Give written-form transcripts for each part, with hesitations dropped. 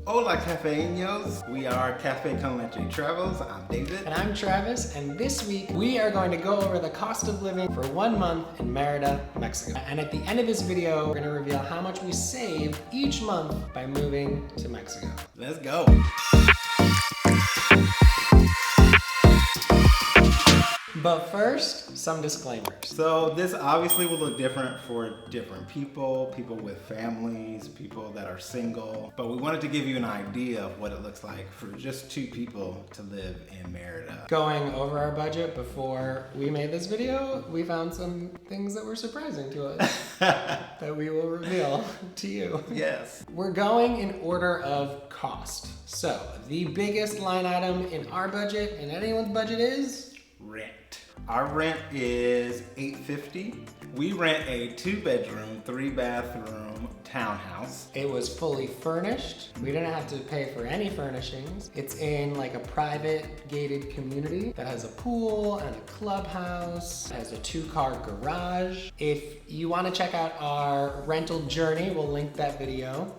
Hola cafeños, we are Cafe Con Leche Travels. I'm David. And I'm Travis, and this week we are going to go over the cost of living for 1 month in Merida, Mexico. And at the end of this video, we're gonna reveal how much we save each month by moving to Mexico. Let's go. But first, some disclaimers. So this obviously will look different for different people with families, people that are single, but we wanted to give you an idea of what it looks like for just 2 people to live in Merida. Going over our budget before we made this video, we found some things that were surprising to us that we will reveal to you. Yes. We're going in order of cost. So the biggest line item in our budget and anyone's budget is rent. Our rent is $850. We rent a 2-bedroom, 3-bathroom townhouse. It was fully furnished. We didn't have to pay for any furnishings. It's in like a private gated community that has a pool and a clubhouse, has a 2-car garage. If you want to check out our rental journey, we'll link that video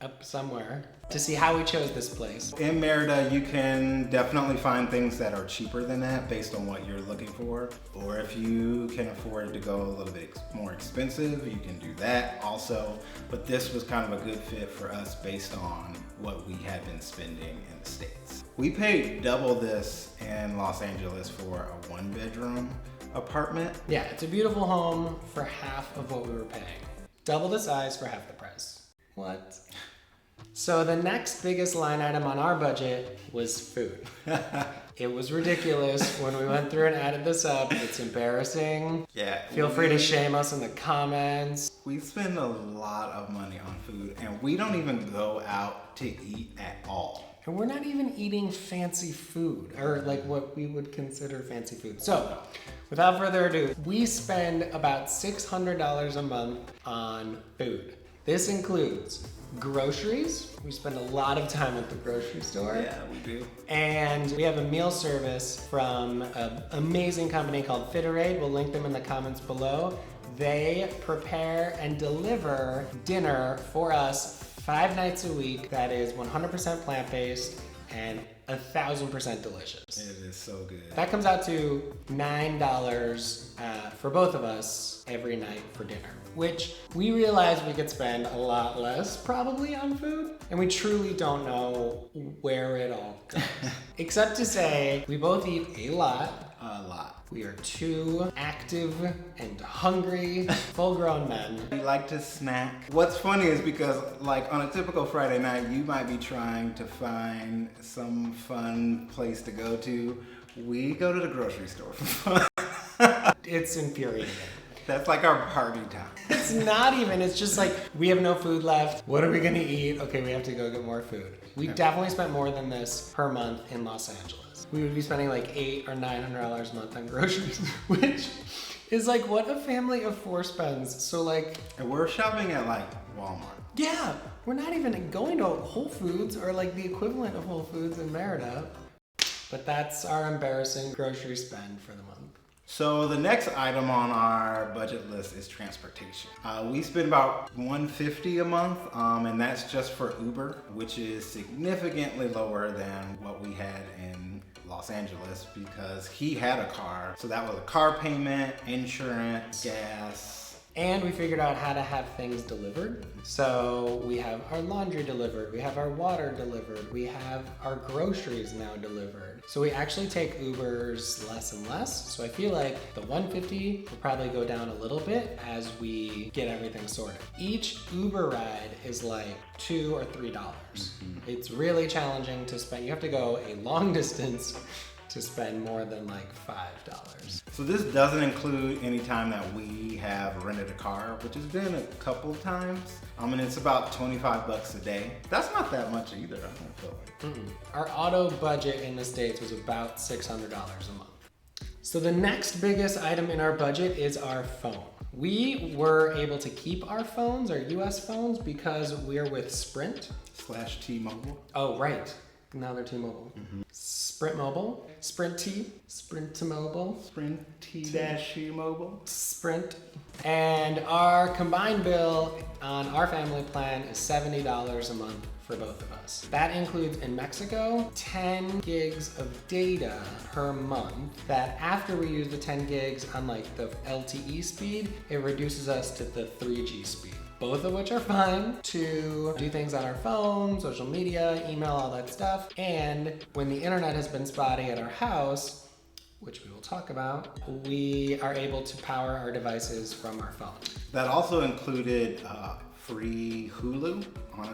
up somewhere to see how we chose this place. In Merida, you can definitely find things that are cheaper than that based on what you're looking for. Or if you can afford to go a little bit more expensive, you can do that also. But this was kind of a good fit for us based on what we had been spending in the States. We paid double this in Los Angeles for a 1-bedroom apartment. Yeah, it's a beautiful home for half of what we were paying. Double the size for half the price. What? So the next biggest line item on our budget was food. It was ridiculous when we went through and added this up. It's embarrassing. Yeah. Feel free to shame us in the comments. We spend a lot of money on food, and we don't even go out to eat at all. And we're not even eating fancy food, or like what we would consider fancy food. So, without further ado, we spend about $600 a month on food. This includes groceries. We spend a lot of time at the grocery store. Yeah, we do. And we have a meal service from an amazing company called Fiteraid. We'll link them in the comments below. They prepare and deliver dinner for us 5 nights a week that is 100% plant-based and 1,000% delicious. It is so good. That comes out to $9 for both of us every night for dinner, which we realized we could spend a lot less probably on food, and we truly don't know where it all goes. Except to say, we both eat a lot. A lot. We are 2 active and hungry, full-grown men. We like to snack. What's funny is because like on a typical Friday night, you might be trying to find some fun place to go to. We go to the grocery store for fun. It's infuriating. That's like our party time. It's not even, it's just like, we have no food left. What are we gonna eat? Okay, we have to go get more food. We definitely spent more than this per month in Los Angeles. We would be spending like $800 or $900 a month on groceries, which is like what a family of 4 spends. So like, And we're shopping at like Walmart. yeah, we're not even going to Whole Foods or like the equivalent of Whole Foods in Merida. But that's our embarrassing grocery spend for the month. So the next item on our budget list is transportation. We spend about $150 a month, and that's just for Uber, which is significantly lower than what we had in Los Angeles because he had a car. So that was a car payment, insurance, gas. And we figured out how to have things delivered. So we have our laundry delivered, we have our water delivered, we have our groceries now delivered. So we actually take Ubers less and less. So I feel like the $150 will probably go down a little bit as we get everything sorted. Each Uber ride is like $2 or $3. It's really challenging to spend. You have to go a long distance to spend more than like $5. So this doesn't include any time that we have rented a car, which has been a couple of times. And it's about $25 a day. That's not that much either, I don't feel like. Our auto budget in the States was about $600 a month. So the next biggest item in our budget is our phone. We were able to keep our phones, our US phones, because we're with Sprint. / T-Mobile. Oh, right. Now they're T-Mobile. Sprint Mobile, Sprint T, Sprint to Mobile, Sprint T-Mobile. Sprint. And our combined bill on our family plan is $70 a month for for both of us. That includes in Mexico 10 gigs of data per month that after we use the 10 gigs on like the LTE speed, it reduces us to the 3G speed. Both of which are fine to do things on our phone, social media, email, all that stuff. And when the internet has been spotty at our house, which we will talk about, we are able to power our devices from our phone. That also included free Hulu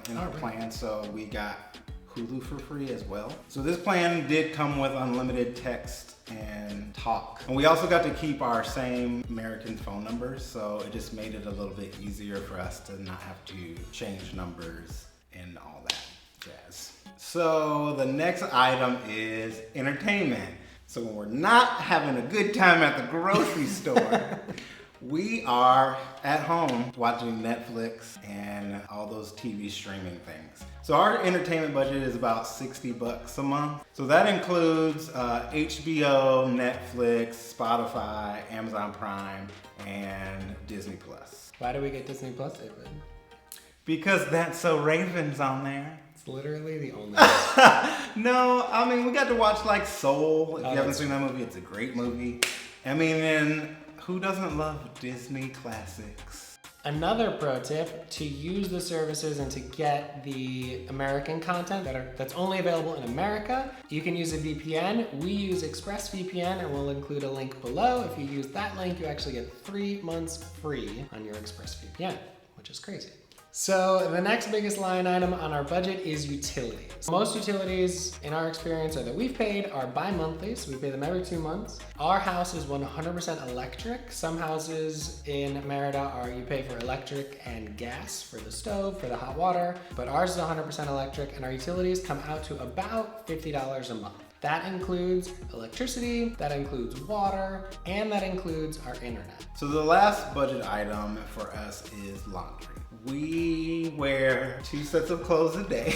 in our plan, so we got Hulu for free as well. So this plan did come with unlimited text and talk. And we also got to keep our same American phone numbers, so it just made it a little bit easier for us to not have to change numbers and all that jazz. So the next item is entertainment. So when we're not having a good time at the grocery store, we are at home watching Netflix and all those TV streaming things. So our entertainment budget is about $60 a month. So that includes HBO, Netflix, Spotify, Amazon Prime, and Disney Plus. Why do we get Disney Plus, David? Because That's So Raven's on there. It's literally the only No, I mean, we got to watch like Soul. If you haven't seen that movie, it's a great movie. I mean, and who doesn't love Disney classics? Another pro tip, to use the services and to get the American content that's only available in America, you can use a VPN. We use ExpressVPN and we'll include a link below. If you use that link, you actually get 3 months free on your ExpressVPN, which is crazy. So the next biggest line item on our budget is utilities. Most utilities in our experience or that we've paid are bi-monthly, so we pay them every 2 months. Our house is 100% electric. Some houses in Merida are you pay for electric and gas for the stove, for the hot water, but ours is 100% electric and our utilities come out to about $50 a month. That includes electricity, that includes water, and that includes our internet. So the last budget item for us is laundry. We wear 2 sets of clothes a day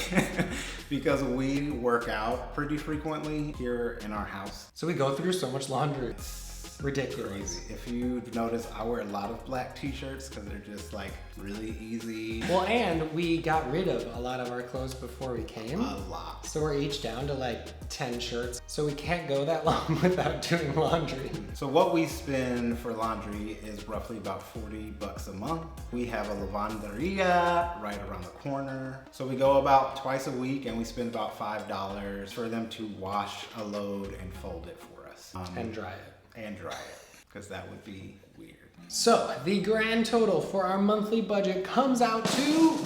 because we work out pretty frequently here in our house. So we go through so much laundry. It's Ridiculous. crazy. If you've noticed, I wear a lot of black t-shirts because they're just like really easy. Well, and we got rid of a lot of our clothes before we came. A lot. So we're each down to like 10 shirts. So we can't go that long without doing laundry. So what we spend for laundry is roughly about $40 a month. We have a lavanderia right around the corner. So we go about twice a week and we spend about $5 for them to wash a load and fold it for us. And dry it. And dry it, because that would be weird. So the grand total for our monthly budget comes out to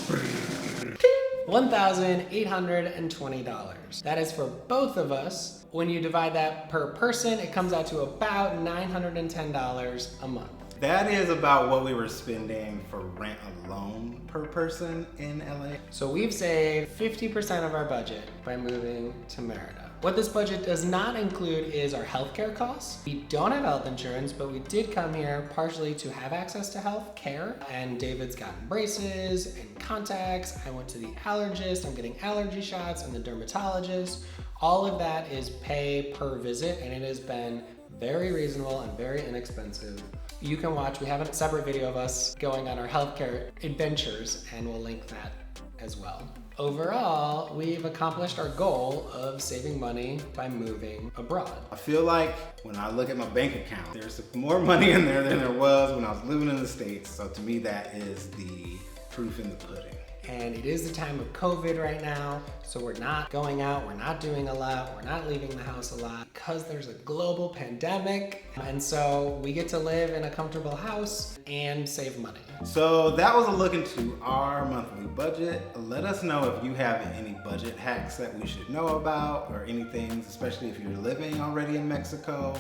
$1,820. That is for both of us. When you divide that per person, it comes out to about $910 a month. That is about what we were spending for rent alone per person in LA. So we've saved 50% of our budget by moving to Merida. What this budget does not include is our healthcare costs. We don't have health insurance, but we did come here partially to have access to health care. And David's gotten braces and contacts. I went to the allergist. I'm getting allergy shots and the dermatologist. All of that is pay per visit, and it has been very reasonable and very inexpensive. You can watch, we have a separate video of us going on our healthcare adventures, and we'll link that as well. Overall, we've accomplished our goal of saving money by moving abroad. I feel like when I look at my bank account, there's more money in there than there was when I was living in the States. So to me, that is the proof in the pudding. And it is the time of COVID right now, so we're not going out, we're not doing a lot, we're not leaving the house a lot because there's a global pandemic. And so we get to live in a comfortable house and save money. So that was a look into our monthly budget. Let us know if you have any budget hacks that we should know about, or any things, especially if you're living already in Mexico,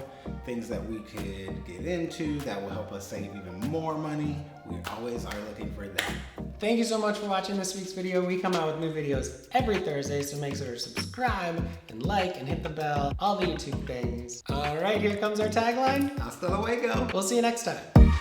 things that we could get into that will help us save even more money. We always are looking for that. Thank you so much for watching this week's video. We come out with new videos every Thursday, so make sure to subscribe and like and hit the bell, all the YouTube things. All right, here comes our tagline. Hasta luego. We'll see you next time.